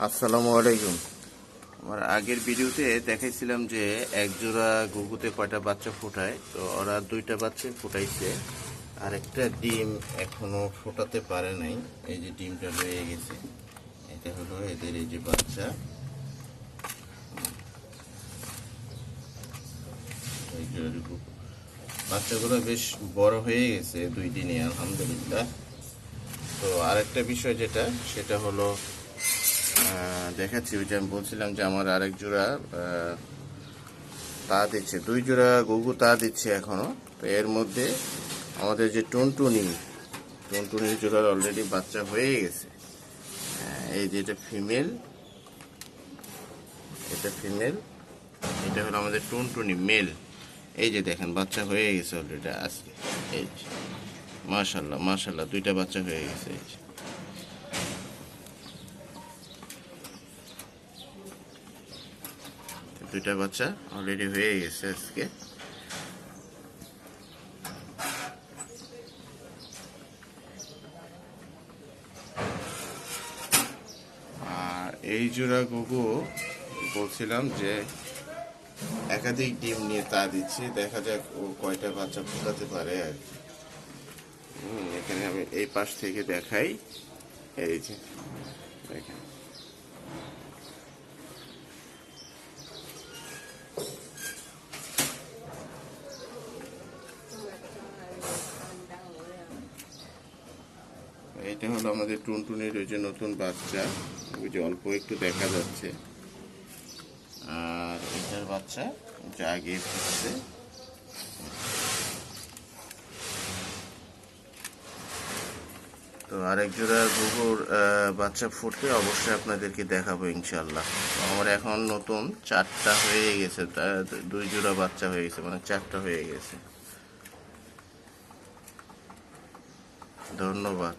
আসসালামু আলাইকুম। আমার আগের ভিডিওতে দেখাইছিলাম যে এক জোড়া ঘুঘুতে কয়টা বাচ্চা ফোটায়, তো ওরা দুইটা বাচ্চা ফোটাইছে, আর একটা ডিম এখনো ফোটাতে পারে নাই। এই যে ডিমটা রয়ে গেছে, এটা হলো এদের এই যে বাচ্চা। বাচ্চাগুলো বেশ বড় হয়ে গেছে 2 দিনে, আলহামদুলিল্লাহ। তো আরেকটা বিষয় যেটা, সেটা হলো দেখাচ্ছি, ওই যে আমি বলছিলাম যে আমার আরেক জোড়া তা দিচ্ছে, 2 জোড়া ঘুঘু তা দিচ্ছে এখনো। তো এর মধ্যে আমাদের যে টুনটুনির জোড়ার অলরেডি বাচ্চা হয়ে গেছে। এই যে এটা ফিমেল, এটা হলো আমাদের টুনটুনি মেল। এই যে দেখেন বাচ্চা হয়ে গেছে অলরেডি আজকে। এই যে মাশাল্লাহ মাশাল্লাহ, 2টা বাচ্চা হয়ে গেছে। এই যে দুইটা বাচ্চা অলরেডি হয়ে গেছে আজকে। আর এই জোড়া ঘুঘু বলছিলাম যে একাধিক ডিম নিয়ে তা দিচ্ছি, দেখা যাক ও কয়টা বাচ্চা ফোটাতে পারে আর কি। এখানে আমি এই পাশ থেকে দেখাই, এই যে দেখেন। এটা হলো আমাদের টুনটুনির ওই যে নতুন বাচ্চা, ওই যে অল্প একটু দেখা যাচ্ছে। আর এটার বাচ্চা যে আগে ফুটছে। তো আরেক জোড়া ঘুঘুর বাচ্চা ফুটলে অবশ্যই আপনাদেরকে দেখাবো ইনশাল্লাহ। আমার এখন নতুন 4টা হয়ে গেছে, 2 জোড়া বাচ্চা হয়ে গেছে, মানে 4টা হয়ে গেছে। ধন্যবাদ।